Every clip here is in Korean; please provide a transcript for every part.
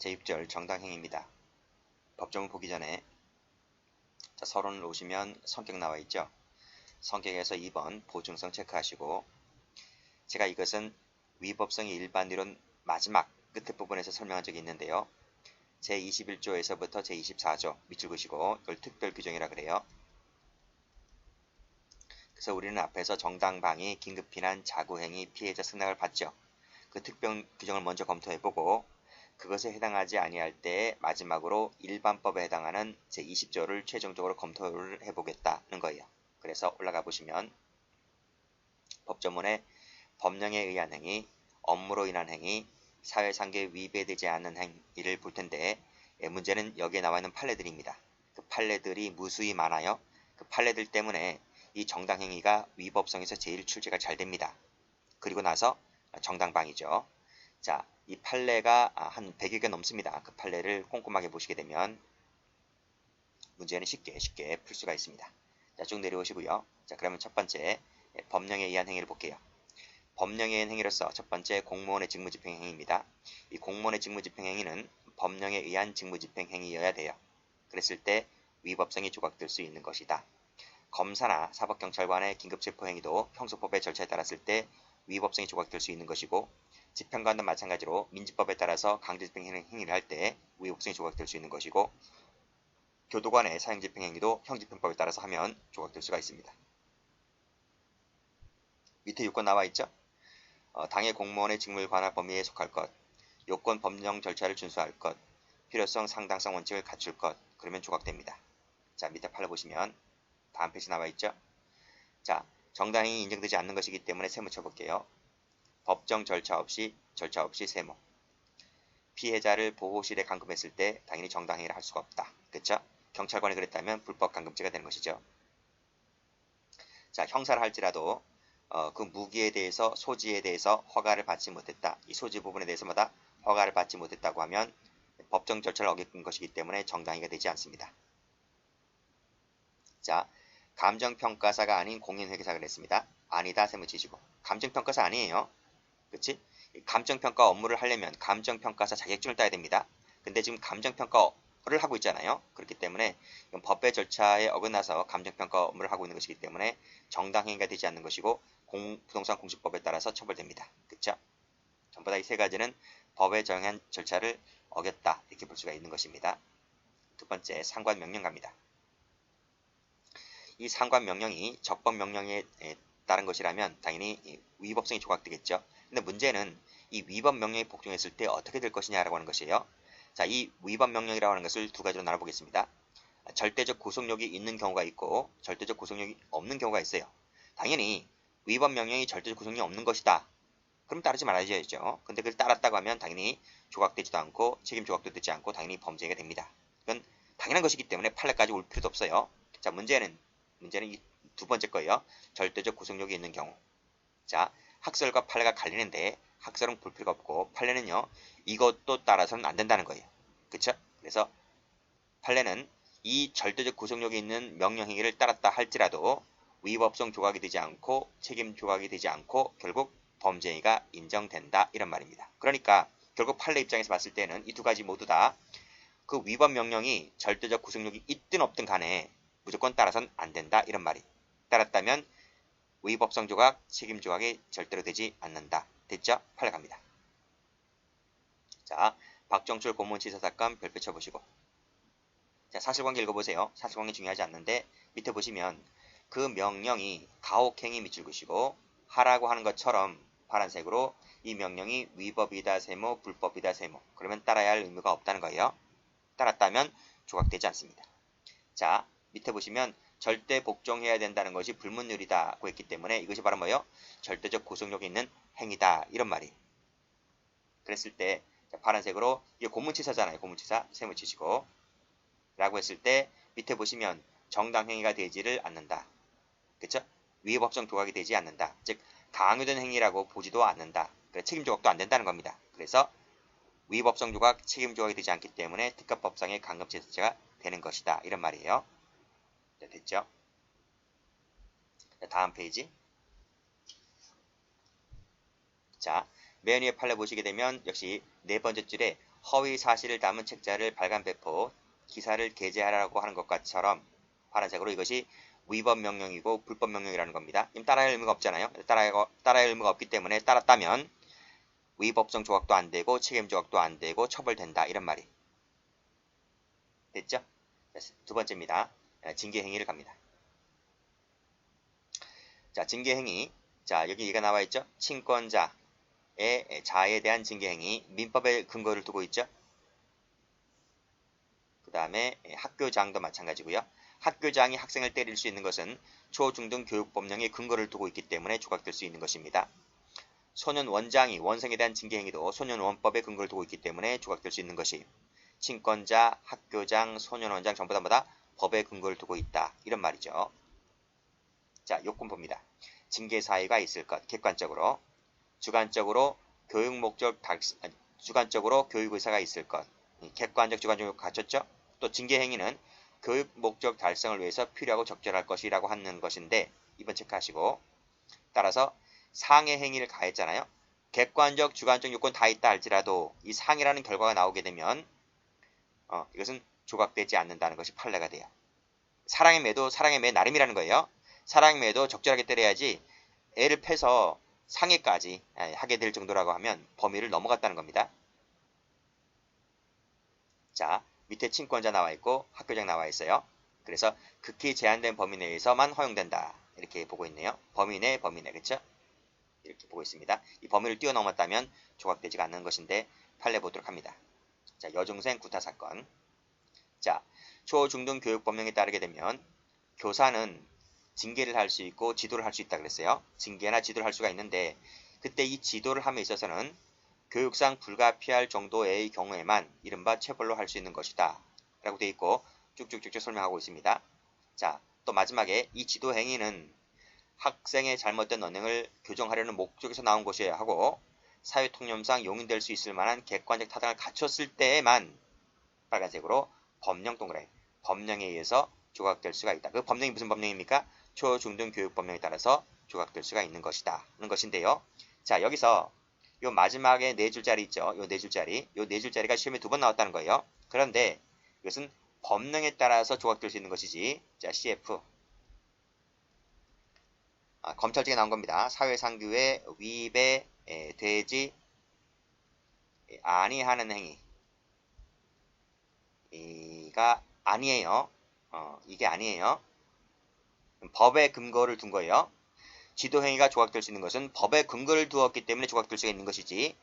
제6절 정당행위입니다. 법정을 보기 전에 서론을 오시면 성격 나와 있죠. 성격에서 2번 보증성 체크하시고, 제가 이것은 위법성의 일반이론 마지막 끝에 부분에서 설명한 적이 있는데요. 제21조에서부터 제24조 밑줄 그시고 이걸 특별 규정이라 그래요. 그래서 우리는 앞에서 정당방위, 긴급피난, 자구행위, 피해자 승낙을 받죠. 그 특별 규정을 먼저 검토해보고 그것에 해당하지 아니할 때 마지막으로 일반법에 해당하는 제20조를 최종적으로 검토를 해보겠다는 거예요. 그래서 올라가 보시면 법조문에 법령에 의한 행위, 업무로 인한 행위, 사회상계에 위배되지 않는 행위를 볼 텐데, 문제는 여기에 나와 있는 판례들입니다. 그 판례들이 무수히 많아요. 그 판례들 때문에 이 정당행위가 위법성에서 제일 출제가 잘 됩니다. 그리고 나서 정당방위죠. 자, 이 판례가 한 100여 개 넘습니다. 그 판례를 꼼꼼하게 보시게 되면 문제는 쉽게 풀 수가 있습니다. 자, 쭉 내려오시고요. 자, 그러면 첫 번째 법령에 의한 행위를 볼게요. 법령에 의한 행위로서 첫 번째 공무원의 직무집행행위입니다. 이 공무원의 직무집행행위는 법령에 의한 직무집행행위여야 돼요. 그랬을 때 위법성이 조각될 수 있는 것이다. 검사나 사법경찰관의 긴급체포행위도 형소법의 절차에 따랐을 때 위법성이 조각될 수 있는 것이고, 집행관도 마찬가지로 민지법에 따라서 강제집행행위를 할 때 위법성이 조각될 수 있는 것이고, 교도관의 사형집행행위도 형집행법에 따라서 하면 조각될 수가 있습니다. 밑에 요건 나와 있죠? 당해 공무원의 직무에 관한 범위에 속할 것, 요건 법령 절차를 준수할 것, 필요성 상당성 원칙을 갖출 것, 그러면 조각됩니다. 자, 밑에 팔로 보시면 다음 페이지 나와 있죠? 자, 정당행위 인정되지 않는 것이기 때문에 세모 쳐볼게요. 법정 절차 없이 세모. 피해자를 보호실에 감금했을 때 당연히 정당행위를 할 수가 없다. 그쵸? 경찰관이 그랬다면 불법 감금죄가 되는 것이죠. 자, 형사를 할지라도 그 무기에 대해서, 소지에 대해서 허가를 받지 못했다. 이 소지 부분에 대해서마다 허가를 받지 못했다고 하면 법정 절차를 어긴 것이기 때문에 정당행위가 되지 않습니다. 자, 감정평가사가 아닌 공인회계사가 그랬습니다. 아니다, 세모 치시고. 감정평가사 아니에요. 그치? 감정평가 업무를 하려면 감정평가사 자격증을 따야 됩니다. 근데 지금 감정평가를 하고 있잖아요. 그렇기 때문에 이건 법의 절차에 어긋나서 감정평가 업무를 하고 있는 것이기 때문에 정당행위가 되지 않는 것이고 부동산 공시법에 따라서 처벌됩니다. 그쵸? 전부 다 이 세 가지는 법에 정한 절차를 어겼다, 이렇게 볼 수가 있는 것입니다. 두 번째, 상관명령 갑니다. 이 상관명령이 적법명령에 따른 것이라면 당연히 위법성이 조각되겠죠. 근데 문제는 이 위법명령이 복종했을 때 어떻게 될 것이냐라고 하는 것이에요. 자, 이 위법명령이라고 하는 것을 두 가지로 나눠보겠습니다. 절대적 구속력이 있는 경우가 있고 절대적 구속력이 없는 경우가 있어요. 당연히 위법명령이 절대적 구속력이 없는 것이다. 그럼 따르지 말아야죠. 근데 그걸 따랐다고 하면 당연히 조각되지도 않고 책임 조각도 되지 않고 당연히 범죄가 됩니다. 이건 당연한 것이기 때문에 판례까지 올 필요도 없어요. 자, 문제는 이 두 번째 거예요. 절대적 구속력이 있는 경우. 자, 학설과 판례가 갈리는데 학설은 볼 필요가 없고 판례는요, 이것도 따라서는 안 된다는 거예요. 그쵸? 그래서 판례는 이 절대적 구속력이 있는 명령행위를 따랐다 할지라도 위법성 조각이 되지 않고 책임 조각이 되지 않고 결국 범죄가 인정된다, 이런 말입니다. 그러니까 결국 판례 입장에서 봤을 때는 이 두 가지 모두 다 그 위법 명령이 절대적 구속력이 있든 없든 간에 무조건 따라서는 안 된다, 이런 말이. 따랐다면 위법성 조각, 책임 조각이 절대로 되지 않는다. 됐죠? 판례 갑니다. 자, 박정출 고문치사 사건 별표 쳐보시고. 자, 사실관계 읽어보세요. 사실관계 중요하지 않는데 밑에 보시면 그 명령이 가혹행위 밑줄 그시고 하라고 하는 것처럼 파란색으로 이 명령이 위법이다 세모, 불법이다 세모. 그러면 따라야 할 의무가 없다는 거예요. 따랐다면 조각되지 않습니다. 자, 밑에 보시면 절대 복종해야 된다는 것이 불문율이다고 했기 때문에 이것이 바로 뭐예요? 절대적 구속력이 있는 행위다, 이런 말이에요. 그랬을 때 파란색으로 이게 고문치사잖아요. 고문치사 세모 치시고 라고 했을 때 밑에 보시면 정당행위가 되지를 않는다. 그쵸? 위법성 조각이 되지 않는다. 즉 강요된 행위라고 보지도 않는다. 책임 조각도 안 된다는 겁니다. 그래서 위법성 조각, 책임 조각이 되지 않기 때문에 특가법상의 강급제재가 되는 것이다, 이런 말이에요. 네, 됐죠? 다음 페이지. 자, 맨 위에 판례 보시게 되면 역시 네 번째 줄에 허위 사실을 담은 책자를 발간 배포, 기사를 게재하라고 하는 것과처럼 파란색으로 이것이 위법 명령이고 불법 명령이라는 겁니다. 따라할 의무가 없잖아요. 따라할 의무가 없기 때문에 따랐다면 위법성 조각도 안 되고 책임 조각도 안 되고 처벌된다 이런 말이 됐죠? 두 번째입니다. 징계행위를 갑니다. 자, 징계행위. 자, 여기 얘가 나와 있죠? 친권자의 자에 대한 징계행위. 민법의 근거를 두고 있죠? 그 다음에 학교장도 마찬가지고요. 학교장이 학생을 때릴 수 있는 것은 초중등 교육법령의 근거를 두고 있기 때문에 조각될 수 있는 것입니다. 소년원장이 원생에 대한 징계행위도 소년원법의 근거를 두고 있기 때문에 조각될 수 있는 것이 친권자, 학교장, 소년원장 전부 다 법의 근거를 두고 있다. 이런 말이죠. 자, 요건 봅니다. 징계 사유가 있을 것, 객관적으로. 주관적으로 주관적으로 교육 의사가 있을 것. 객관적, 주관적으로 갖췄죠? 또 징계 행위는 교육 목적 달성을 위해서 필요하고 적절할 것이라고 하는 것인데 이번 체크하시고 따라서 상해 행위를 가했잖아요. 객관적, 주관적 요건 다 있다 할지라도 이 상해라는 결과가 나오게 되면 이것은 조각되지 않는다는 것이 판례가 돼요. 사랑의 매도 사랑의 매 나름이라는 거예요. 사랑의 매도 적절하게 때려야지 애를 패서 상해까지 하게 될 정도라고 하면 범위를 넘어갔다는 겁니다. 자, 밑에 친권자 나와 있고 학교장 나와 있어요. 그래서 극히 제한된 범위 내에서만 허용된다. 이렇게 보고 있네요. 범위 내, 그렇죠? 이렇게 보고 있습니다. 이 범위를 뛰어넘었다면 조각되지가 않는 것인데 판례 보도록 합니다. 자, 여중생 구타 사건. 자, 초중등 교육법령에 따르게 되면 교사는 징계를 할 수 있고 지도를 할 수 있다 그랬어요. 징계나 지도를 할 수가 있는데 그때 이 지도를 함에 있어서는 교육상 불가피할 정도의 경우에만 이른바 체벌로 할 수 있는 것이다. 라고 되어 있고 쭉쭉쭉쭉 설명하고 있습니다. 자, 또 마지막에 이 지도 행위는 학생의 잘못된 언행을 교정하려는 목적에서 나온 것이어야 하고 사회통념상 용인될 수 있을 만한 객관적 타당을 갖췄을 때에만 빨간색으로 법령 동그라미, 법령에 의해서 조각될 수가 있다. 그 법령이 무슨 법령입니까? 초중등 교육법령에 따라서 조각될 수가 있는 것이다. 하는 것인데요. 자, 여기서 요 마지막에 네 줄짜리 있죠. 요 네 줄짜리. 요 네 줄짜리가 시험에 두 번 나왔다는 거예요. 그런데 이것은 법령에 따라서 조각될 수 있는 것이지. 자, CF. 검찰청에 나온 겁니다. 사회상규에 위배 되지 아니하는 행위가 아니에요. 이게 아니에요. 법의 근거를 둔 거예요. 지도행위가 조각될 수 있는 것은 법의 근거를 두었기 때문에 조각될 수가 있는 것이지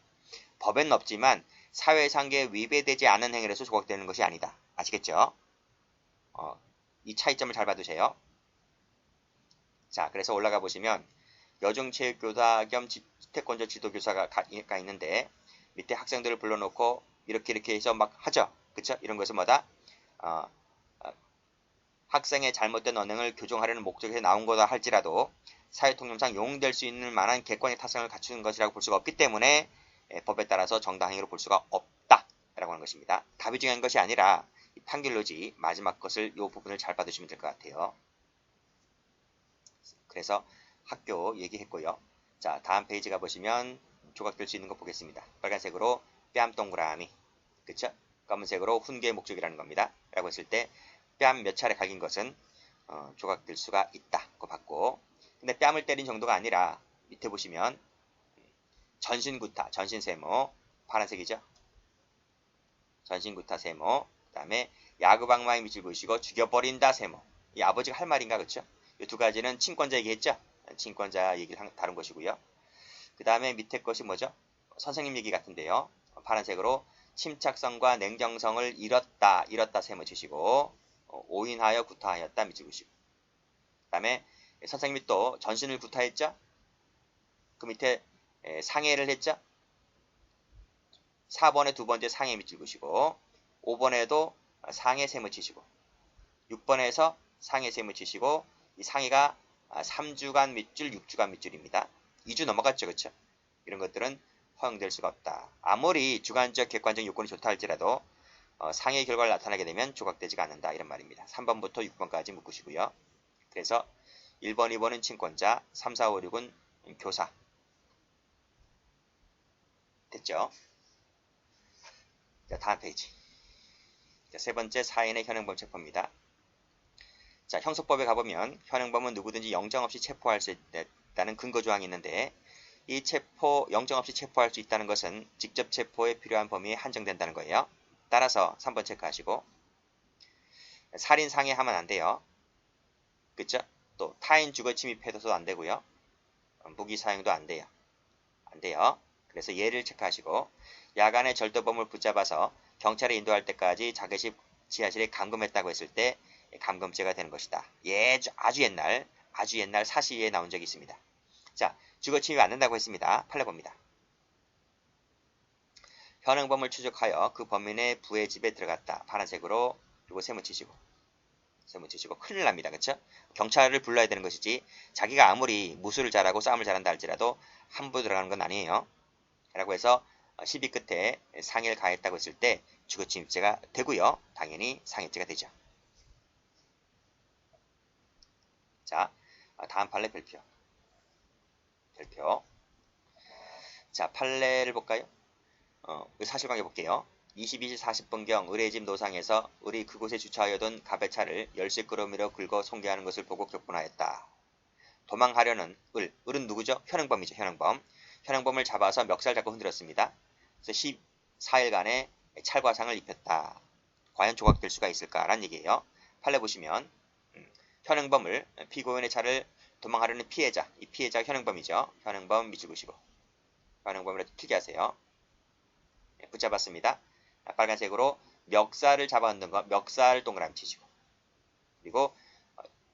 법에는 없지만 사회상규에 위배되지 않은 행위로서 조각되는 것이 아니다. 아시겠죠? 이 차이점을 잘 봐두세요. 자, 그래서 올라가 보시면 여중체육교사 겸 태권도 지도교사가 있는데 밑에 학생들을 불러놓고 이렇게 해서 막 하죠. 그쵸? 이런 것은 뭐다? 학생의 잘못된 언행을 교정하려는 목적에서 나온 거다 할지라도 사회통념상 용인될 수 있는 만한 객관의 타성을 갖추는 것이라고 볼 수가 없기 때문에 법에 따라서 정당행위로 볼 수가 없다 라고 하는 것입니다. 답이 중요한 것이 아니라 판결로지 마지막 것을 이 부분을 잘 받으시면 될 것 같아요. 그래서 학교 얘기했고요. 자, 다음 페이지 가보시면 조각될 수 있는 거 보겠습니다. 빨간색으로 뺨 동그라미, 그쵸? 검은색으로 훈계의 목적이라는 겁니다. 라고 했을 때 뺨 몇 차례 갈긴 것은 조각될 수가 있다. 고 봤고, 근데 뺨을 때린 정도가 아니라 밑에 보시면 전신구타, 전신세모, 파란색이죠? 전신구타 세모, 그 다음에 야구방망이 밑을 보시고 죽여버린다 세모. 이 아버지가 할 말인가 그쵸? 이 두 가지는 친권자 얘기했죠? 친권자 얘기를 다룬 것이고요. 그 다음에 밑에 것이 뭐죠? 선생님 얘기 같은데요. 파란색으로 침착성과 냉정성을 잃었다 세모 치시고 오인하여 구타하였다 밑줄 그시고 그 다음에 선생님이 또 전신을 구타했죠? 그 밑에 상해를 했죠? 4번에 두 번째 상해 밑줄 그시고 5번에도 상해 세모 치시고 6번에서 상해 세모 치시고 이 상해가 3주간 밑줄, 6주간 밑줄입니다. 2주 넘어갔죠. 그쵸? 이런 것들은 허용될 수가 없다. 아무리 주관적, 객관적 요건이 좋다 할지라도 상해 결과를 나타나게 되면 조각되지가 않는다. 이런 말입니다. 3번부터 6번까지 묶으시고요. 그래서 1번, 2번은 친권자, 3, 4, 5, 6은 교사. 됐죠? 자, 다음 페이지. 자, 세 번째 사인의 현행범 체포입니다. 자, 형소법에 가보면 현행범은 누구든지 영장 없이 체포할 수 있다는 근거 조항이 있는데 이 영장 없이 체포할 수 있다는 것은 직접 체포에 필요한 범위에 한정된다는 거예요. 따라서 3번 체크하시고 살인 상해하면 안 돼요. 그쵸? 또 타인 주거 침입해서도 안 되고요. 무기 사용도 안 돼요. 안 돼요. 그래서 얘를 체크하시고 야간에 절도범을 붙잡아서 경찰에 인도할 때까지 자기 지하실에 감금했다고 했을 때 감금죄가 되는 것이다. 아주 옛날 사시에 나온 적이 있습니다. 자, 주거 침입 안 된다고 했습니다. 판례 봅니다. 현행범을 추적하여 그 범인의 부의 집에 들어갔다. 파란색으로 그리고 세모 치시고 큰일 납니다. 그쵸? 경찰을 불러야 되는 것이지 자기가 아무리 무술을 잘하고 싸움을 잘한다 할지라도 함부로 들어가는 건 아니에요. 라고 해서 시비 끝에 상해를 가했다고 했을 때 주거침입죄가 되고요. 당연히 상해죄가 되죠. 자, 다음 판례 별표. 자, 판례를 볼까요? 사실관계 볼게요. 22시 40분경 을의 집 노상에서 을이 그곳에 주차하여둔 갑의 차를 열쇠 끌어밀어 긁어 송괴하는 것을 보고 격분하였다. 도망하려는 을은 누구죠? 현행범이죠. 현행범을 잡아서 멱살 잡고 흔들었습니다. 그래서 14일간의 찰과상을 입혔다. 과연 조각될 수가 있을까라는 얘기예요. 판례 보시면 현행범을 피고인의 차를 도망하려는 피해자, 이 피해자가 현행범이죠. 현행범 밑줄 그시고 현행범이라 필기하세요. 붙잡았습니다. 빨간색으로 멱살을 잡아 흔든 거 멱살 동그라미 치시고 그리고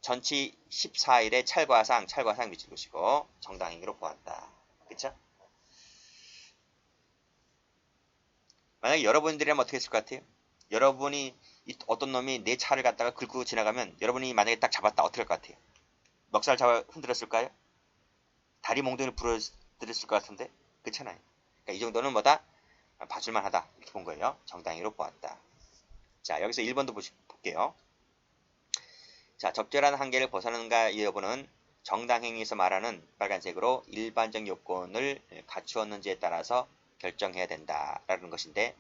전치 14일의 찰과상 밑줄 그시고 정당행위로 보았다. 그쵸? 만약에 여러분들이라면 어떻게 했을 것 같아요? 여러분이 어떤 놈이 내 차를 갖다가 긁고 지나가면 여러분이 만약에 딱 잡았다 어떻게 할 것 같아요? 멱살 잡아 흔들었을까요? 다리 몽둥이를 부러뜨렸을 것 같은데 그렇잖아요. 그러니까 이 정도는 뭐다? 봐줄만 하다 이렇게 본 거예요. 정당행위로 보았다. 자, 여기서 1번도 볼게요. 자, 적절한 한계를 벗어나는가 이 여부는 정당행위에서 말하는 빨간색으로 일반적 요건을 갖추었는지에 따라서 결정해야 된다라는 것인데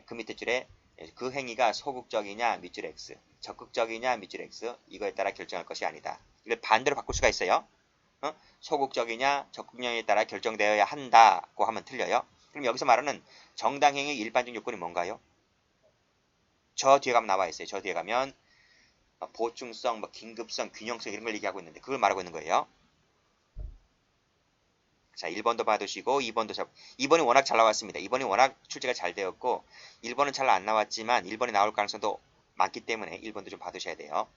그 밑에 줄에 그 행위가 소극적이냐 밑줄 X, 적극적이냐 밑줄 X 이거에 따라 결정할 것이 아니다. 이걸 반대로 바꿀 수가 있어요. 소극적이냐 적극적이냐에 따라 결정되어야 한다고 하면 틀려요. 그럼 여기서 말하는 정당행위 일반적 요건이 뭔가요? 저 뒤에 가면 나와 있어요. 저 뒤에 가면 보충성, 긴급성, 균형성 이런 걸 얘기하고 있는데 그걸 말하고 있는 거예요. 자, 1번도 봐두시고 2번이 워낙 잘 나왔습니다. 2번이 워낙 출제가 잘 되었고 1번은 잘 안 나왔지만 1번이 나올 가능성도 많기 때문에 1번도 좀 봐두셔야 돼요.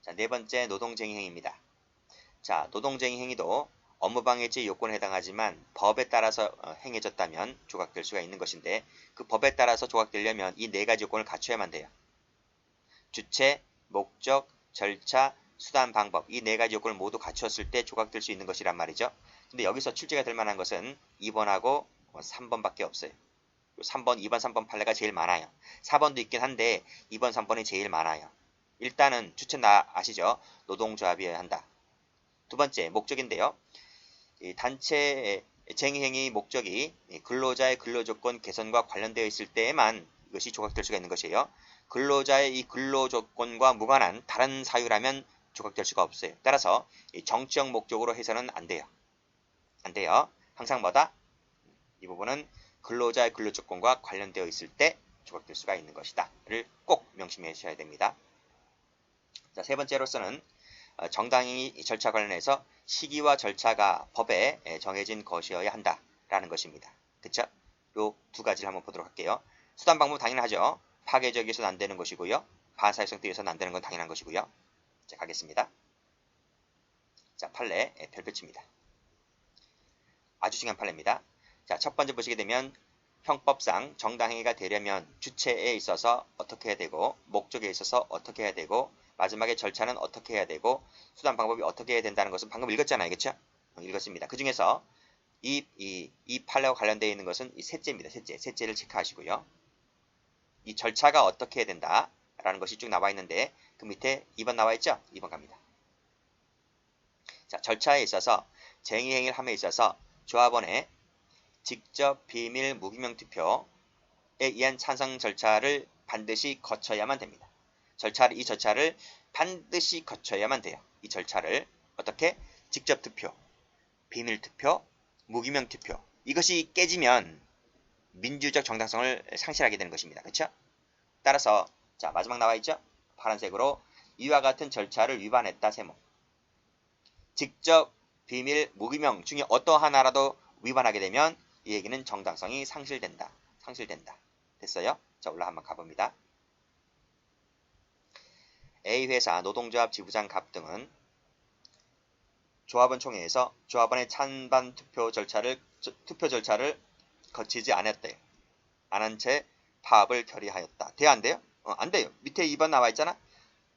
자, 네 번째 노동쟁의 행위입니다. 자, 노동쟁의 행위도 업무방해죄 요건에 해당하지만 법에 따라서 행해졌다면 조각될 수가 있는 것인데 그 법에 따라서 조각되려면 이 네 가지 요건을 갖춰야만 돼요. 주체, 목적, 절차, 수단, 방법 이 네 가지 요건을 모두 갖추었을 때 조각될 수 있는 것이란 말이죠. 근데 여기서 출제가 될 만한 것은 2번하고 3번밖에 없어요. 3번, 2번, 3번 판례가 제일 많아요. 4번도 있긴 한데 2번, 3번이 제일 많아요. 일단은 주체는 아시죠? 노동조합이어야 한다. 두 번째, 목적인데요. 이 단체 쟁의행위 목적이 근로자의 근로조건 개선과 관련되어 있을 때에만 이것이 조각될 수가 있는 것이에요. 근로자의 이 근로조건과 무관한 다른 사유라면 조각될 수가 없어요. 따라서 정치적 목적으로 해서는 안 돼요. 안 돼요. 항상 뭐다? 이 부분은 근로자의 근로조건과 관련되어 있을 때 조각될 수가 있는 것이다. 를 꼭 명심해 주셔야 됩니다. 자, 세 번째로서는 정당행위 절차 관련해서 시기와 절차가 법에 정해진 것이어야 한다라는 것입니다. 그쵸? 요 두 가지를 한번 보도록 할게요. 수단 방법 당연하죠. 파괴적이어서는 안 되는 것이고요. 반사회성 뛰어서는 안 되는 건 당연한 것이고요. 자, 가겠습니다. 자, 판례 별표치입니다. 아주 중요한 판례입니다. 자, 첫 번째 보시게 되면 형법상 정당행위가 되려면 주체에 있어서 어떻게 해야 되고 목적에 있어서 어떻게 해야 되고 마지막에 절차는 어떻게 해야 되고 수단 방법이 어떻게 해야 된다는 것은 방금 읽었잖아요. 그렇죠? 읽었습니다. 그 중에서 이 판례와 관련되어 있는 것은 이 셋째입니다. 셋째를 체크하시고요. 이 절차가 어떻게 해야 된다라는 것이 쭉 나와 있는데 그 밑에 2번 나와 있죠? 2번 갑니다. 자, 절차에 있어서 쟁의행위를 함에 있어서 조합원의 직접 비밀 무기명 투표에 의한 찬성 절차를 반드시 거쳐야만 됩니다. 이 절차를 반드시 거쳐야만 돼요. 이 절차를 어떻게? 직접 투표, 비밀 투표, 무기명 투표. 이것이 깨지면 민주적 정당성을 상실하게 되는 것입니다. 그렇죠? 따라서 자, 마지막 나와 있죠? 파란색으로 이와 같은 절차를 위반했다 세모. 직접 비밀 무기명 중에 어떠하나라도 위반하게 되면 이 얘기는 정당성이 상실된다. 됐어요? 자, 올라 한번 가봅니다. A회사 노동조합 지부장 갑 등은 조합원 총회에서 조합원의 찬반 투표 절차를 거치지 않았대요. 안 한 채 파업을 결의하였다. 돼요, 안 돼요? 안 돼요. 밑에 2번 나와 있잖아.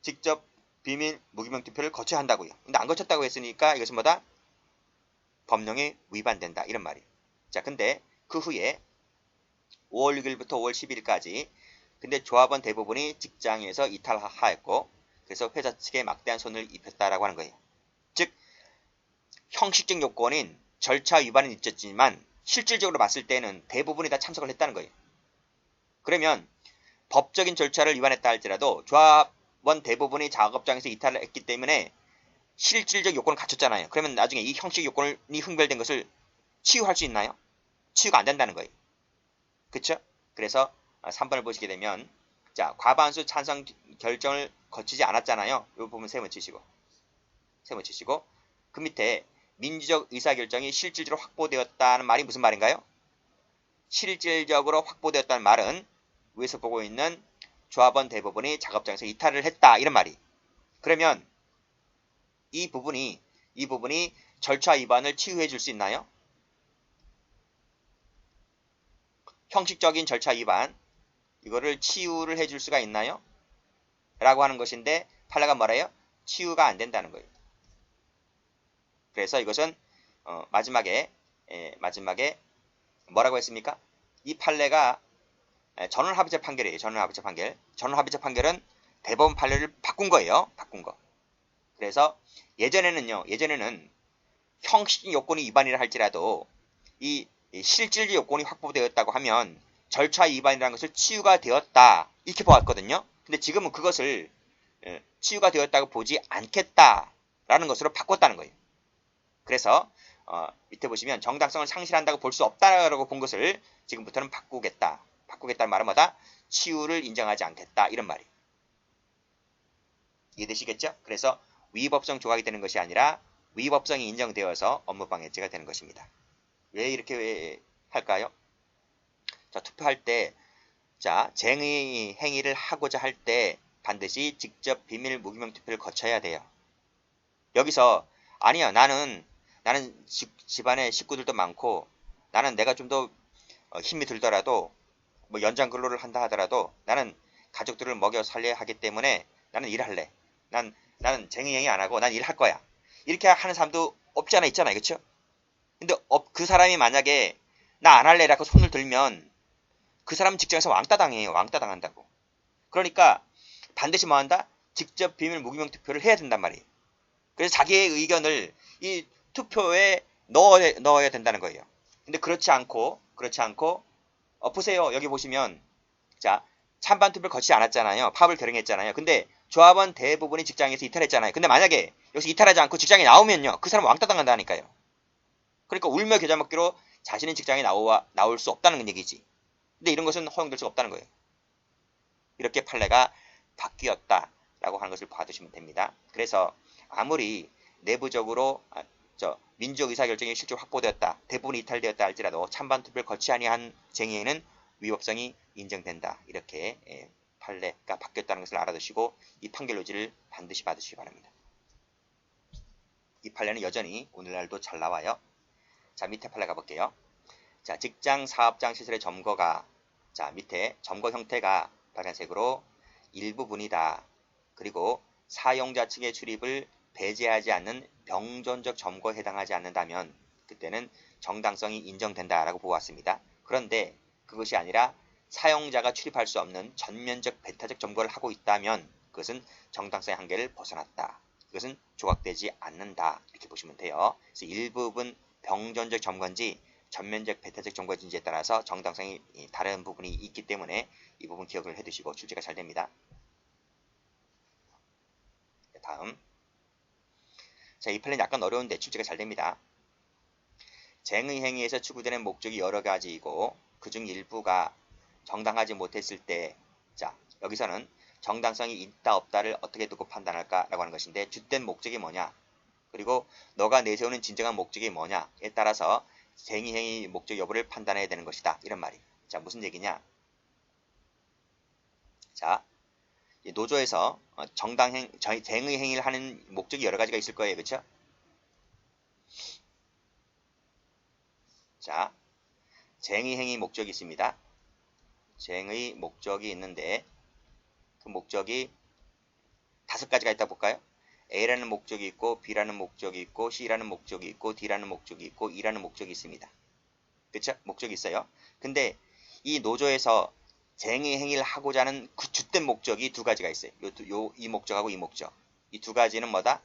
직접 비밀 무기명 투표를 거쳐야 한다고요. 근데 안 거쳤다고 했으니까 이것은 뭐다? 법령에 위반된다. 이런 말이에요. 자, 근데 그 후에 5월 6일부터 5월 10일까지 근데 조합원 대부분이 직장에서 이탈하였고 그래서 회사 측에 막대한 손을 입혔다라고 하는 거예요. 즉 형식적 요건인 절차 위반은 있었지만 실질적으로 봤을 때는 대부분이 다 참석을 했다는 거예요. 그러면 법적인 절차를 위반했다 할지라도 조합원 대부분이 작업장에서 이탈을 했기 때문에 실질적 요건을 갖췄잖아요. 그러면 나중에 이 형식 요건이 흠결된 것을 치유할 수 있나요? 치유가 안 된다는 거예요. 그쵸? 그래서 3번을 보시게 되면 자, 과반수 찬성 결정을 거치지 않았잖아요. 이 부분 세모 치시고 그 밑에 민주적 의사결정이 실질적으로 확보되었다는 말이 무슨 말인가요? 실질적으로 확보되었다는 말은 위에서 보고 있는 조합원 대부분이 작업장에서 이탈을 했다 이런 말이. 그러면 이 부분이 절차 위반을 치유해 줄 수 있나요? 형식적인 절차 위반 이거를 치유를 해줄 수가 있나요? 라고 하는 것인데 판례가 뭐래요? 치유가 안 된다는 거예요. 그래서 이것은 마지막에 뭐라고 했습니까? 이 판례가 전원합의체 판결이에요. 전원합의체 판결은 대법원 판례를 바꾼 거예요. 그래서 예전에는 형식 요건이 위반이라 할지라도 이 실질 요건이 확보되었다고 하면 절차 위반이라는 것을 치유가 되었다 이렇게 보았거든요. 근데 지금은 그것을 치유가 되었다고 보지 않겠다라는 것으로 바꿨다는 거예요. 그래서 밑에 보시면 정당성을 상실한다고 볼 수 없다라고 본 것을 지금부터는 바꾸겠다는 말은 뭐다? 치유를 인정하지 않겠다 이런 말이에요. 이해되시겠죠? 그래서 위법성 조각이 되는 것이 아니라 위법성이 인정되어서 업무방해죄가 되는 것입니다. 왜 이렇게 할까요? 자, 투표할 때, 자, 쟁의 행위를 하고자 할 때 반드시 직접 비밀 무기명 투표를 거쳐야 돼요. 여기서 아니야, 나는 집안에 식구들도 많고 나는 내가 좀 더 힘이 들더라도 뭐 연장 근로를 한다 하더라도 나는 가족들을 먹여 살려야 하기 때문에 나는 일할래. 나는 쟁의 행위 안 하고 난 일할 거야. 이렇게 하는 사람도 없지 않아 있잖아요. 그렇죠? 근데 그 사람이 만약에 나 안 할래라고 손을 들면 그 사람은 직장에서 왕따 당해요. 왕따 당한다고. 그러니까 반드시 뭐 한다? 직접 비밀 무기명 투표를 해야 된단 말이에요. 그래서 자기의 의견을 이 투표에 넣어야 된다는 거예요. 근데 그렇지 않고 보세요. 여기 보시면 자, 찬반 투표를 거치지 않았잖아요. 파업을 결행했잖아요. 근데 조합원 대부분이 직장에서 이탈했잖아요. 근데 만약에 여기서 이탈하지 않고 직장에 나오면요. 그 사람은 왕따 당한다니까요. 그러니까 울며 겨자 먹기로 자신은 직장에 나올 수 없다는 얘기지. 근데 이런 것은 허용될 수가 없다는 거예요. 이렇게 판례가 바뀌었다라고 하는 것을 봐두시면 됩니다. 그래서 아무리 내부적으로 민주적 의사결정이 실제로 확보되었다, 대부분 이탈되었다 할지라도 찬반 투표를 거치 아니한 쟁의에는 위법성이 인정된다. 이렇게 판례가 바뀌었다는 것을 알아두시고 이 판결 요지를 반드시 받으시기 바랍니다. 이 판례는 여전히 오늘날도 잘 나와요. 자, 밑에 판례 가볼게요. 자, 직장 사업장 시설의 점거가 자, 밑에 점거 형태가 빨간색으로 일부분이다. 그리고 사용자 측의 출입을 배제하지 않는 병존적 점거에 해당하지 않는다면 그때는 정당성이 인정된다라고 보았습니다. 그런데 그것이 아니라 사용자가 출입할 수 없는 전면적 배타적 점거를 하고 있다면 그것은 정당성의 한계를 벗어났다. 그것은 조각되지 않는다. 이렇게 보시면 돼요. 그래서 일부분 병존적 점거인지 전면적, 배타적 정보 진지에 따라서 정당성이 다른 부분이 있기 때문에 이 부분 기억을 해두시고 출제가 잘 됩니다. 다음. 자, 이 판례는 약간 어려운데 출제가 잘 됩니다. 쟁의 행위에서 추구되는 목적이 여러 가지이고 그중 일부가 정당하지 못했을 때, 자, 여기서는 정당성이 있다 없다를 어떻게 두고 판단할까 라고 하는 것인데, 주된 목적이 뭐냐, 그리고 너가 내세우는 진정한 목적이 뭐냐에 따라서 쟁의 행위 목적 여부를 판단해야 되는 것이다, 이런 말이. 자, 무슨 얘기냐. 자, 노조에서 쟁의 행위를 하는 목적이 여러 가지가 있을 거예요. 그렇죠? 자, 쟁의 행위 목적이 있습니다. 쟁의 목적이 있는데 그 목적이 5가지가 있다 볼까요? A라는 목적이 있고 B라는 목적이 있고 C라는 목적이 있고 D라는 목적이 있고 E라는 목적이 있습니다. 그쵸? 목적이 있어요. 근데 이 노조에서 쟁의 행위를 하고자 하는 그 주된 목적이 2가지가 있어요. 이 목적하고 이 목적. 이 2가지는 뭐다?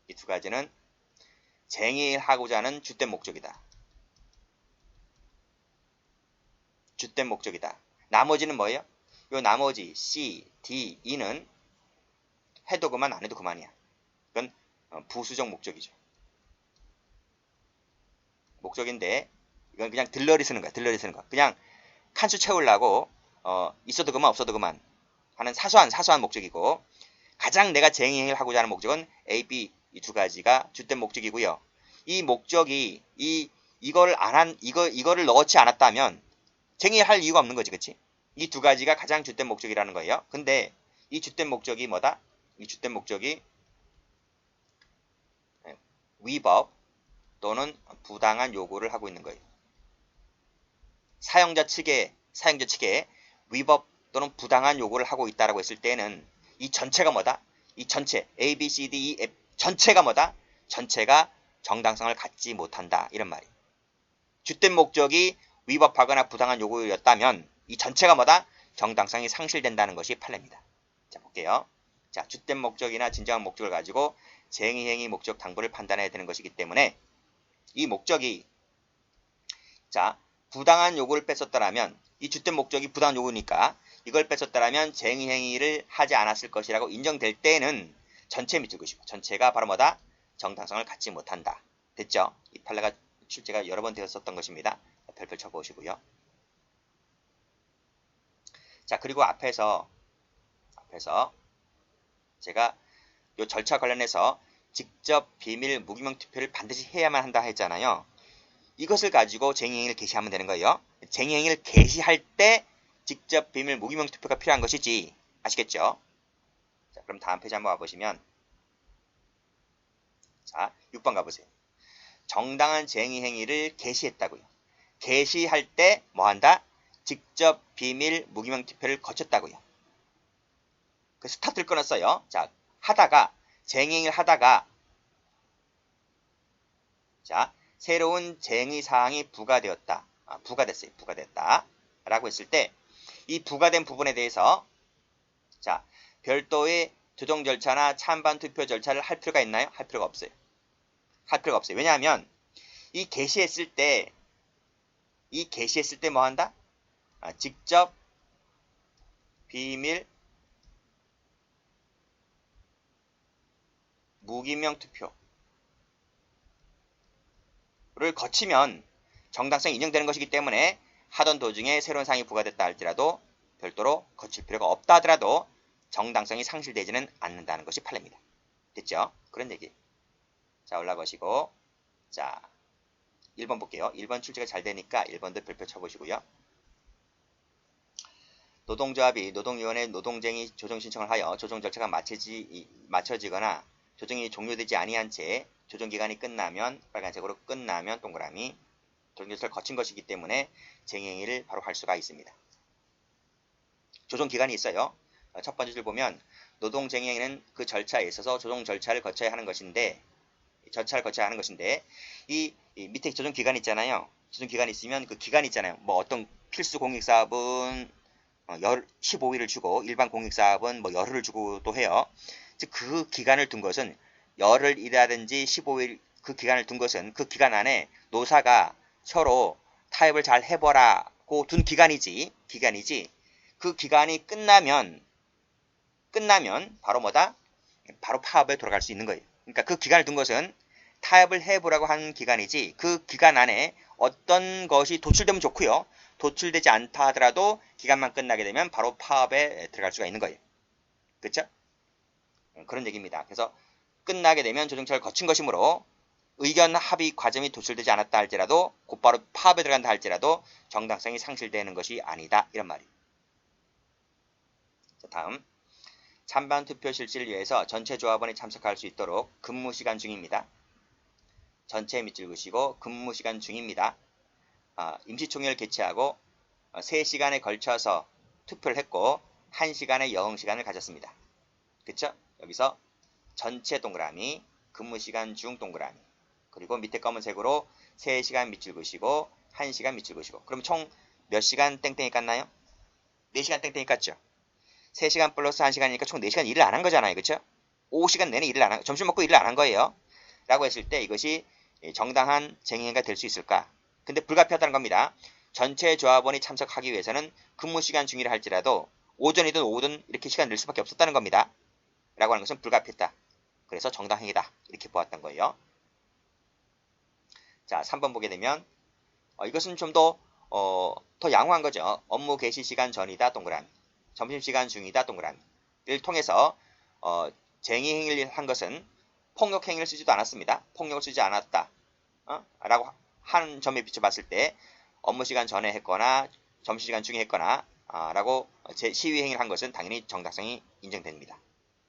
이 2가지는 쟁의를 하고자 하는 주된 목적이다. 주된 목적이다. 나머지는 뭐예요? 요 나머지 C, D, E는 해도 그만 안 해도 그만이야. 이건 부수적 목적이죠. 목적인데 이건 그냥 들러리 쓰는 거야. 들러리 쓰는 거. 그냥 칸수 채우려고 있어도 그만 없어도 그만 하는 사소한 목적이고, 가장 내가 쟁의행위를 하고자 하는 목적은 A, B 이 2가지가 주된 목적이고요. 이 목적이 이거를 넣지 않았다면 쟁의할 이유가 없는 거지, 그치? 이 2가지가 가장 주된 목적이라는 거예요. 근데 이 주된 목적이 뭐다? 이 주된 목적이 위법 또는 부당한 요구를 하고 있는 거예요. 사용자 측에 위법 또는 부당한 요구를 하고 있다라고 했을 때는 이 전체가 뭐다? 이 전체 A, B, C, D, E, F 전체가 뭐다? 전체가 정당성을 갖지 못한다, 이런 말이에요. 주된 목적이 위법하거나 부당한 요구였다면 이 전체가 뭐다? 정당성이 상실된다는 것이 판례입니다. 자, 볼게요. 자, 주된 목적이나 진정한 목적을 가지고 쟁의행위 목적 당부를 판단해야 되는 것이기 때문에 이 목적이, 자, 부당한 요구를 뺐었다라면, 이 주된 목적이 부당한 요구니까 이걸 뺐었다라면 쟁의행위를 하지 않았을 것이라고 인정될 때는 전체 밑줄 것이고, 전체가 바로 뭐다? 정당성을 갖지 못한다. 됐죠? 이 판례가 출제가 여러 번 되었었던 것입니다. 별표 쳐보시고요. 자, 그리고 앞에서 제가 이 절차 관련해서 직접 비밀 무기명 투표를 반드시 해야만 한다 했잖아요. 이것을 가지고 쟁의행위를 개시하면 되는 거예요. 쟁의행위를 개시할 때 직접 비밀 무기명 투표가 필요한 것이지. 아시겠죠? 자, 그럼 다음 페이지 한번 와보시면, 자, 6번 가보세요. 정당한 쟁의행위를 개시했다고요. 개시할 때 뭐한다? 직접 비밀 무기명 투표를 거쳤다고요. 그 스타트를 끊었어요. 자, 쟁의행위를 하다가, 자, 새로운 쟁의사항이 부과되었다. 부과됐다. 라고 했을 때, 이 부과된 부분에 대해서, 자, 별도의 조정 절차나 찬반 투표 절차를 할 필요가 있나요? 할 필요가 없어요. 왜냐하면, 이 개시했을 때 뭐 한다? 직접 비밀 무기명 투표를 거치면 정당성이 인정되는 것이기 때문에 하던 도중에 새로운 사항이 부과됐다 할지라도 별도로 거칠 필요가 없다 하더라도 정당성이 상실되지는 않는다는 것이 판례입니다. 됐죠? 그런 얘기. 자, 올라가시고, 자, 1번 볼게요. 1번 출제가 잘 되니까 1번도 별표 쳐보시고요. 노동조합이 노동위원회 노동쟁의 조정 신청을 하여 조정 절차가 마쳐지거나 조정이 종료되지 아니한 채 조정기간이 끝나면, 빨간색으로 끝나면 동그라미, 조정절차를 거친 것이기 때문에 쟁의행위를 바로 할 수가 있습니다. 조정기간이 있어요. 첫 번째 줄 보면 노동쟁의행위는 그 절차에 있어서 조정 절차를 거쳐야 하는 것인데, 이 밑에 조정기간 있잖아요. 조정기간이 있으면 그 기간이 있잖아요. 뭐 어떤 필수 공익사업은 15일을 주고 일반 공익사업은 뭐 열흘을 주고 또 해요. 즉 그 기간을 둔 것은 열흘이라든지 15일 그 기간을 둔 것은 그 기간 안에 노사가 서로 타협을 잘 해보라고 둔 기간이지. 그 기간이 끝나면 바로 뭐다? 바로 파업에 돌아갈 수 있는 거예요. 그러니까 그 기간을 둔 것은 타협을 해보라고 하는 기간이지, 그 기간 안에 어떤 것이 도출되면 좋고요. 도출되지 않다 하더라도 기간만 끝나게 되면 바로 파업에 들어갈 수가 있는 거예요. 그렇죠? 그런 얘기입니다. 그래서 끝나게 되면 조정철을 거친 것이므로 의견 합의 과정이 도출되지 않았다 할지라도 곧바로 파업에 들어간다 할지라도 정당성이 상실되는 것이 아니다. 이런 말이에요. 자, 다음. 찬반 투표 실시를 위해서 전체 조합원이 참석할 수 있도록 근무시간 중입니다. 전체 밑줄 그시고 근무시간 중입니다. 임시총회를 개최하고 3시간에 걸쳐서 투표를 했고 1시간의 여흥시간을 가졌습니다. 그쵸? 여기서 전체 동그라미, 근무시간 중 동그라미, 그리고 밑에 검은색으로 3시간 밑줄 그시고 1시간 밑줄 그시고, 그럼 총 몇 시간 땡땡이 깠나요? 4시간 땡땡이 깠죠? 3시간 플러스 1시간이니까 총 4시간 일을 안 한 거잖아요. 그쵸? 5시간 내내 일을 안 한, 점심 먹고 일을 안 한 거예요. 라고 했을 때 이것이 정당한 쟁의행위가 될 수 있을까? 근데 불가피하다는 겁니다. 전체 조합원이 참석하기 위해서는 근무시간 중이라 할지라도 오전이든 오후든 이렇게 시간 낼 수밖에 없었다는 겁니다. 라고 하는 것은 불가피했다. 그래서 정당행위다. 이렇게 보았던 거예요. 자, 3번 보게 되면 이것은 좀 더 양호한 거죠. 업무 개시 시간 전이다 동그라미, 점심시간 중이다 동그라미를 통해서 쟁의행위를 한 것은 폭력행위를 쓰지도 않았습니다. 폭력을 쓰지 않았다 라고 하는 점에 비춰봤을 때 업무시간 전에 했거나 점심시간 중에 했거나 라고 시위행위를 한 것은 당연히 정당성이 인정됩니다.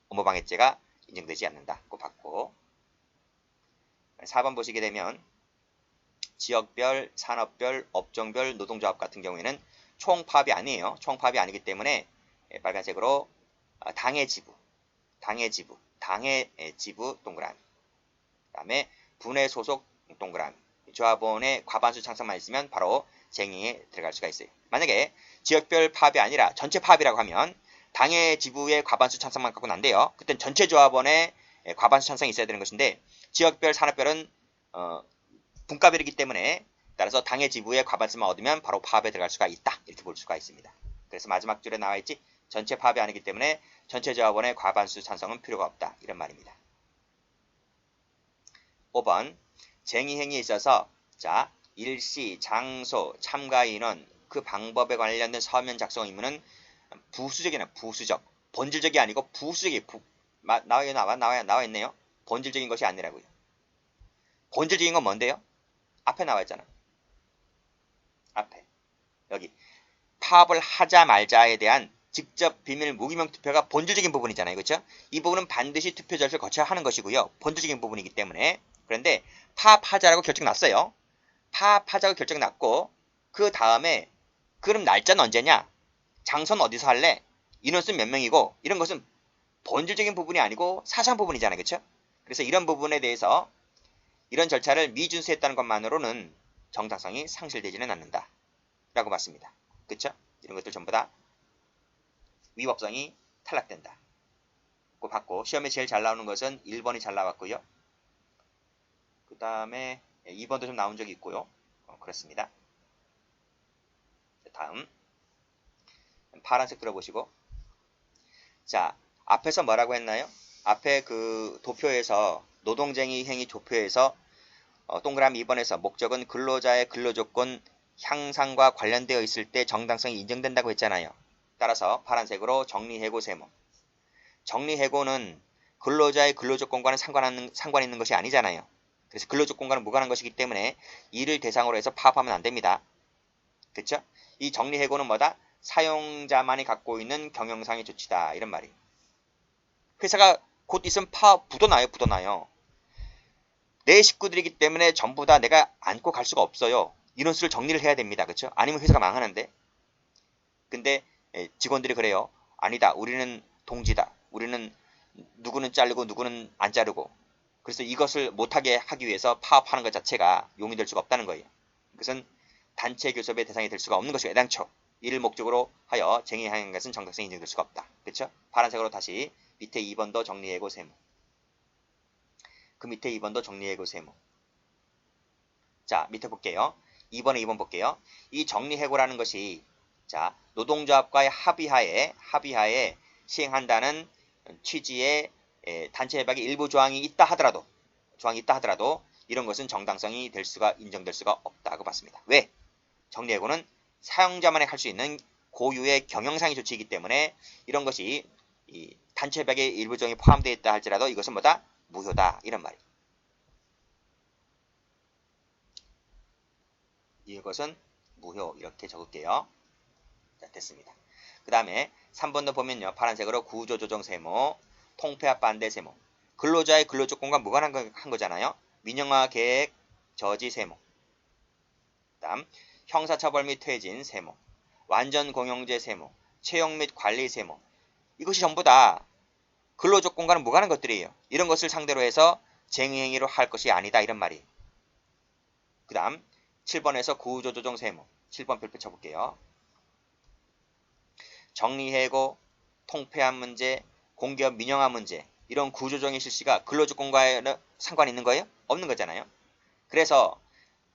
업무방해죄가 인정되지 않는다고 봤고, 4번 보시게 되면 지역별, 산업별, 업종별 노동조합 같은 경우에는 총파업이 아니에요. 총파업이 아니기 때문에 빨간색으로 당의 지부 동그라미, 그 다음에 분해 소속 동그라미, 조합원의 과반수 찬성만 있으면 바로 쟁의에 들어갈 수가 있어요. 만약에 지역별 파업이 아니라 전체 파업이라고 하면 당의 지부의 과반수 찬성만 갖고는 안 돼요. 그땐 전체 조합원의 과반수 찬성이 있어야 되는 것인데, 지역별, 산업별은 분과별이기 때문에 따라서 당의 지부의 과반수만 얻으면 바로 파업에 들어갈 수가 있다. 이렇게 볼 수가 있습니다. 그래서 마지막 줄에 나와 있지, 전체 파업이 아니기 때문에 전체 조합원의 과반수 찬성은 필요가 없다. 이런 말입니다. 5번 쟁의행위에 있어서 자, 일시, 장소, 참가 인원, 그 방법에 관련된 서면 작성 의무는 부수적이나 부수적, 본질적이 아니고 부수적이 나와 있네요. 본질적인 것이 아니라고요. 본질적인 건 뭔데요? 앞에 나와 있잖아. 앞에 여기 파업을 하자 말자에 대한 직접 비밀 무기명 투표가 본질적인 부분이잖아요. 그렇죠? 이 부분은 반드시 투표 절차를 거쳐야 하는 것이고요. 본질적인 부분이기 때문에. 그런데 파업하자라고 결정 났어요. 파업하자고 결정 났고, 그 다음에 그럼 날짜는 언제냐? 장소는 어디서 할래? 인원수는 몇 명이고, 이런 것은 본질적인 부분이 아니고 사상 부분이잖아요. 그렇죠? 그래서 이런 부분에 대해서 이런 절차를 미준수했다는 것만으로는 정당성이 상실되지는 않는다 라고 봤습니다. 그렇죠? 이런 것들 전부 다 위법성이 탈락된다 고 봤고, 시험에 제일 잘 나오는 것은 1번이 잘 나왔고요. 그 다음에 2번도 좀 나온 적이 있고요. 그렇습니다. 다음 파란색 들어보시고, 자, 앞에서 뭐라고 했나요? 앞에 그 도표에서 노동쟁의 행위 도표에서 동그라미 2번에서 목적은 근로자의 근로조건 향상과 관련되어 있을 때 정당성이 인정된다고 했잖아요. 따라서 파란색으로 정리해고 세모. 정리해고는 근로자의 근로조건과는 상관 있는 것이 아니잖아요. 그래서 근로조건과는 무관한 것이기 때문에 이를 대상으로 해서 파업하면 안 됩니다. 그렇죠? 이 정리해고는 뭐다? 사용자만이 갖고 있는 경영상의 조치다. 이런 말이에요. 회사가 곧 있으면 부도 나요. 내 식구들이기 때문에 전부 다 내가 안고 갈 수가 없어요. 인원수를 정리를 해야 됩니다. 그렇죠? 아니면 회사가 망하는데. 근데 직원들이 그래요. 아니다. 우리는 동지다. 우리는 누구는 자르고 누구는 안 자르고. 그래서 이것을 못하게 하기 위해서 파업하는 것 자체가 용인될 수가 없다는 거예요. 그것은 단체 교섭의 대상이 될 수가 없는 것이고, 애당초 이를 목적으로 하여 쟁의하는 것은 정당성이 인정될 수가 없다. 그렇죠? 파란색으로 다시 밑에 2번도 정리해고 세무. 그 밑에 2번도 정리해고 세무. 자, 밑에 볼게요. 2번에 2번 볼게요. 이 정리해고라는 것이 자 노동조합과의 합의하에 시행한다는 취지의 단체 협약의 일부 조항이 있다 하더라도 이런 것은 정당성이 인정될 수가 없다고 봤습니다. 왜? 정리해고는 사용자만이 할 수 있는 고유의 경영상의 조치이기 때문에 이런 것이 이 단체 협약의 일부 조항이 포함되어 있다 할지라도 이것은 뭐다? 무효다. 이런 말이에요. 이것은 무효 이렇게 적을게요. 자, 됐습니다. 그 다음에 3번도 보면요. 파란색으로 구조조정 세모, 통폐합 반대 세모. 근로자의 근로조건과 무관한 한 거잖아요. 민영화 계획 저지 세모. 그 다음 형사처벌 및 퇴진 세모, 완전 공영제 세모, 채용 및 관리 세모. 이것이 전부 다 근로조건과는 무관한 것들이에요. 이런 것을 상대로 해서 쟁의행위로 할 것이 아니다 이런 말이에요. 그 다음 7번에서 구조조정 세모. 7번 별표 쳐볼게요. 정리해고, 통폐합 문제, 공기업 민영화 문제 이런 구조조정의 실시가 근로조건과는 상관이 있는 거예요? 없는 거잖아요. 그래서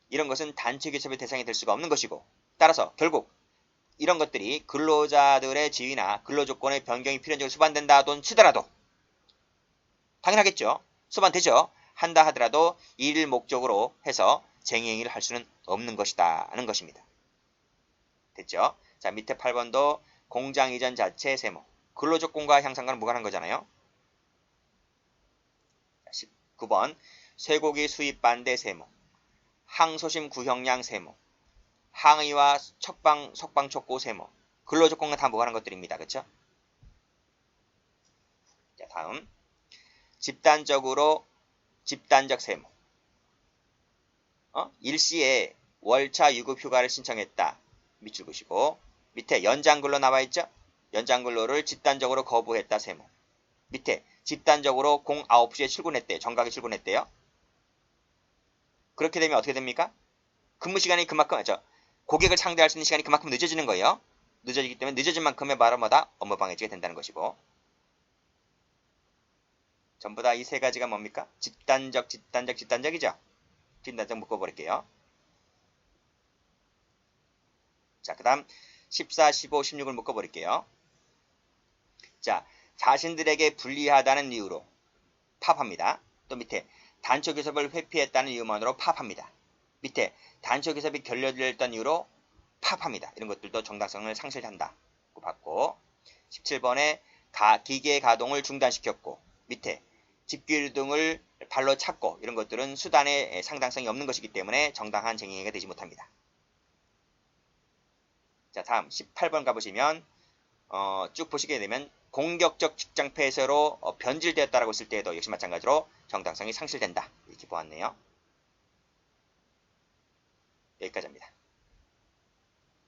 이런 것은 단체 교섭의 대상이 될 수가 없는 것이고 따라서 결국 이런 것들이 근로자들의 지위나 근로조건의 변경이 필연적으로 수반된다돈 치더라도 당연하겠죠. 수반되죠. 한다 하더라도 이를 목적으로 해서 쟁의행위를 할 수는 없는 것이다 하는 것입니다. 됐죠? 자 밑에 8번도 공장 이전 자체 세모. 근로조건과 향상과는 무관한 거잖아요. 19번 쇠고기 수입 반대 세모. 항소심 구형량 세모. 항의와 석방 촉구 세모. 근로조건과 다 무관한 것들입니다. 그렇죠? 자 다음 집단적 세모. 일시에 월차 유급 휴가를 신청했다. 밑줄 그시고 밑에 연장근로 나와있죠? 연장근로를 집단적으로 거부했다 세모. 밑에 집단적으로 9시에 출근했대요. 정각에 출근했대요. 그렇게 되면 어떻게 됩니까? 근무시간이 그만큼 고객을 상대할 수 있는 시간이 그만큼 늦어지는 거예요. 늦어지기 때문에 늦어진 만큼의 바로마다 업무방해죄가 된다는 것이고 전부 다 이 세 가지가 뭡니까? 집단적이죠. 집단적 묶어버릴게요. 자, 그 다음 14, 15, 16을 묶어버릴게요. 자, 자신들에게 불리하다는 이유로 파업합니다. 또 밑에 단체교섭을 회피했다는 이유만으로 파업합니다. 밑에 단체교섭이 결렬됐다는 이유로 파업합니다. 이런 것들도 정당성을 상실한다고 봤고 17번에 기계 가동을 중단시켰고 밑에 집길 등을 발로 찾고 이런 것들은 수단의 상당성이 없는 것이기 때문에 정당한 쟁의행위가 되지 못합니다. 자 다음 18번 가보시면 쭉 보시게 되면 공격적 직장 폐쇄로 변질되었다라고 했을 때에도 역시 마찬가지로 정당성이 상실된다. 이렇게 보았네요. 여기까지 합니다.